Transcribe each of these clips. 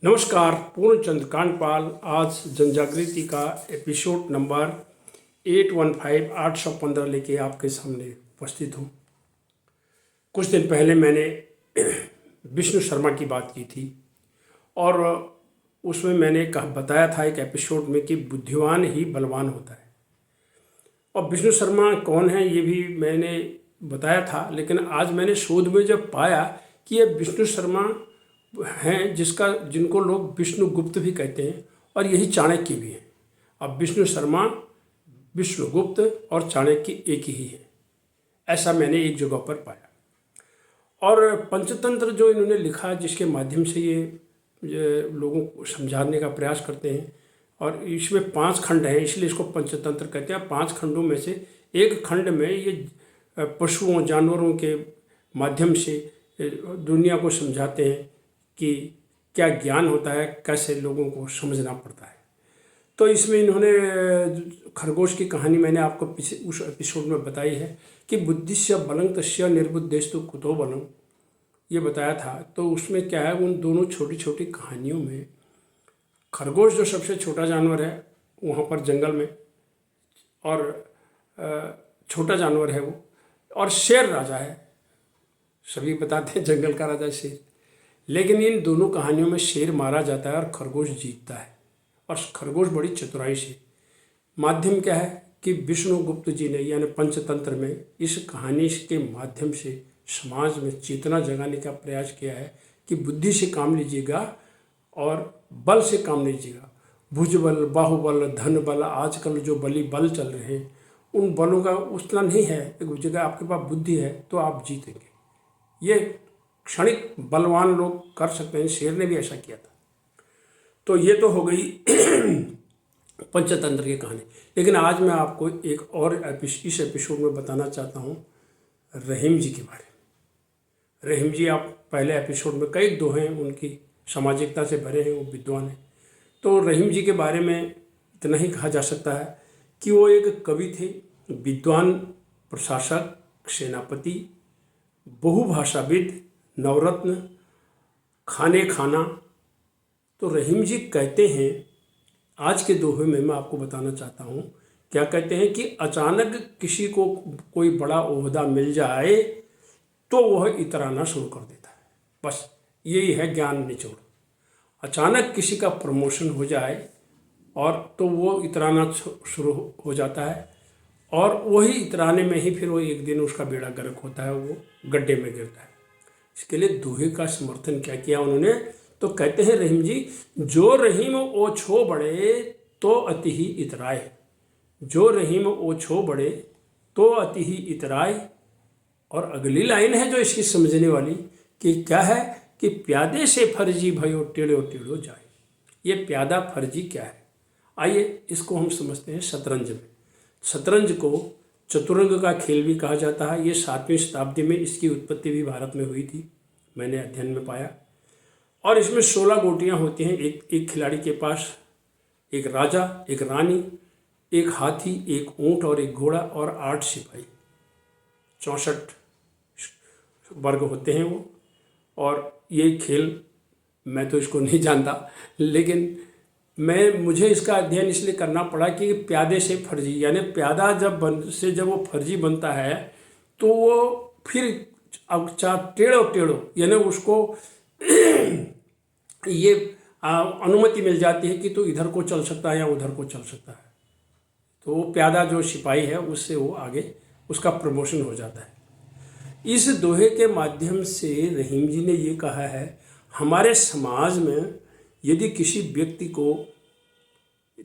नमस्कार, पूर्णचंद कांडपाल आज जनजागृति का एपिसोड नंबर 815 लेके आपके सामने उपस्थित हूँ। कुछ दिन पहले मैंने विष्णु शर्मा की बात की थी और उसमें मैंने बताया था एक एपिसोड में कि बुद्धिमान ही बलवान होता है। और विष्णु शर्मा कौन है ये भी मैंने बताया था, लेकिन आज मैंने शोध में जब पाया कि ये विष्णु शर्मा हैं जिनको लोग विष्णुगुप्त भी कहते हैं और यही चाणक्य भी हैं। अब विष्णु शर्मा, विष्णुगुप्त और चाणक्य एक ही है, ऐसा मैंने एक जगह पर पाया। और पंचतंत्र जो इन्होंने लिखा, जिसके माध्यम से ये लोगों को समझाने का प्रयास करते हैं, और इसमें 5 खंड हैं, इसलिए इसको पंचतंत्र कहते हैं। 5 खंडों में से एक खंड में ये पशुओं जानवरों के माध्यम से दुनिया को समझाते हैं कि क्या ज्ञान होता है, कैसे लोगों को समझना पड़ता है। तो इसमें इन्होंने खरगोश की कहानी मैंने आपको उस एपिसोड में बताई है कि बुद्धिस्य बलं तस्य निर्बुद्धिस्तु कुतो बलं, ये बताया था। तो उसमें क्या है, उन दोनों छोटी छोटी कहानियों में खरगोश जो सबसे छोटा जानवर है वहाँ पर जंगल में, और छोटा जानवर है वो, और शेर राजा है। सभी बताते हैं जंगल का राजा शेर, लेकिन इन दोनों कहानियों में शेर मारा जाता है और खरगोश जीतता है। और खरगोश बड़ी चतुराई से, माध्यम क्या है कि विष्णुगुप्त जी ने यानी पंचतंत्र में इस कहानी के माध्यम से समाज में चेतना जगाने का प्रयास किया है कि बुद्धि से काम लीजिएगा और बल से काम लीजिएगा। भुजबल, बाहुबल, धन बल, आजकल जो बल चल रहे हैं, उन बलों का उतना नहीं है। एक जगह आपके पास बुद्धि है तो आप जीतेंगे। ये क्षणिक बलवान लोग कर सकते हैं, शेर ने भी ऐसा किया था। तो ये तो हो गई पंचतंत्र की कहानी। लेकिन आज मैं आपको एक और इस एपिसोड में बताना चाहता हूँ रहीम जी के बारे में। रहीम जी, आप पहले एपिसोड में कई दोहे उनकी सामाजिकता से भरे हैं, वो विद्वान हैं। तो रहीम जी के बारे में इतना ही कहा जा सकता है कि वो एक कवि थे, विद्वान, प्रशासक, सेनापति, बहुभाषाविद, नवरत्न, खाना। तो रहीम जी कहते हैं, आज के दोहे में मैं आपको बताना चाहता हूँ, क्या कहते हैं कि अचानक किसी को कोई बड़ा ओहदा मिल जाए तो वह इतराना शुरू कर देता है। बस यही है ज्ञान निचोड़। अचानक किसी का प्रमोशन हो जाए और तो वो इतराना शुरू हो जाता है, और वही इतराने में ही फिर वो एक दिन उसका बेड़ा गर्क होता है, वो गड्ढे में गिरता है। इसके लिए दोहे का समर्थन क्या किया उन्होंने, तो कहते हैं रहीम जी, जो रहीम ओछो बड़े तो अति ही इतराए। जो रहीम ओछो बड़े तो अति ही इतराए। और अगली लाइन है जो इसकी समझने वाली, कि क्या है कि प्यादे से फर्जी भयो टेढ़ो टेढ़ो जाए। ये प्यादा फर्जी क्या है, आइए इसको हम समझते हैं शतरंज में। शतरंज को चतुरंग का खेल भी कहा जाता है। ये 7वीं शताब्दी में इसकी उत्पत्ति भी भारत में हुई थी, मैंने अध्ययन में पाया। और इसमें 16 गोटियां होती हैं एक खिलाड़ी के पास। एक राजा, एक रानी, एक हाथी, एक ऊंट और एक घोड़ा, और 8 सिपाही। 64 वर्ग होते हैं वो। और ये खेल मैं तो इसको नहीं जानता, लेकिन मुझे इसका अध्ययन इसलिए करना पड़ा कि प्यादे से फर्जी, यानी प्यादा जब वो फर्जी बनता है तो वो फिर अब टेढ़ो यानी उसको ये अनुमति मिल जाती है कि तो इधर को चल सकता है या उधर को चल सकता है। तो वो प्यादा जो सिपाही है उससे वो आगे उसका प्रमोशन हो जाता है। इस दोहे के माध्यम से रहीम जी ने ये कहा है, हमारे समाज में यदि किसी व्यक्ति को,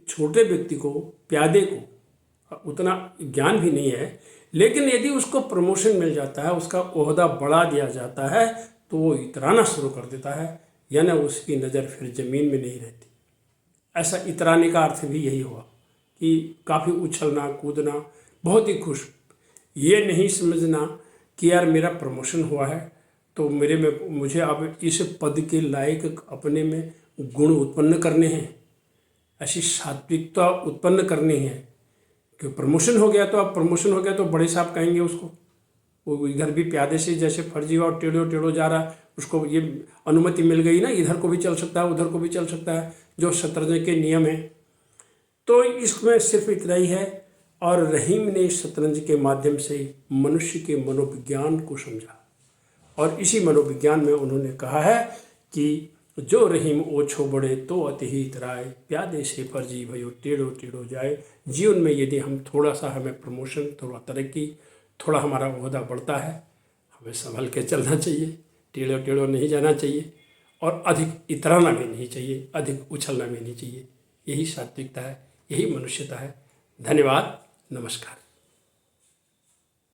छोटे व्यक्ति को, प्यादे को उतना ज्ञान भी नहीं है, लेकिन यदि उसको प्रमोशन मिल जाता है, उसका ओहदा बढ़ा दिया जाता है, तो वो इतराना शुरू कर देता है, यानी उसकी नज़र फिर ज़मीन में नहीं रहती। ऐसा इतराने का अर्थ भी यही हुआ कि काफ़ी उछलना कूदना, बहुत ही खुश। ये नहीं समझना कि यार मेरा प्रमोशन हुआ है तो मुझे अब इस पद के लायक अपने में गुण उत्पन्न करने हैं, ऐसी सात्विकता उत्पन्न करनी है कि प्रमोशन हो गया तो बड़े साहब कहेंगे उसको। वो इधर भी प्यादे से जैसे फर्जी और टेढ़ो जा रहा, उसको ये अनुमति मिल गई ना, इधर को भी चल सकता है उधर को भी चल सकता है, जो शतरंज के नियम हैं। तो इसमें सिर्फ इतना ही है। और रहीम ने शतरंज के माध्यम से मनुष्य के मनोविज्ञान को समझा, और इसी मनोविज्ञान में उन्होंने कहा है कि जो रहीम ओछो बड़े तो अति ही तराए, प्यादे से पर जी भयो टेढ़ो टेढ़ो जाए। जीवन में यदि हम थोड़ा सा, हमें प्रमोशन, थोड़ा तरक्की, थोड़ा हमारा ओहदा बढ़ता है, हमें संभल के चलना चाहिए, टेढ़ो टेढ़ो नहीं जाना चाहिए, और अधिक इतराना भी नहीं चाहिए, अधिक उछलना भी नहीं चाहिए। यही सात्विकता है, यही मनुष्यता है। धन्यवाद, नमस्कार।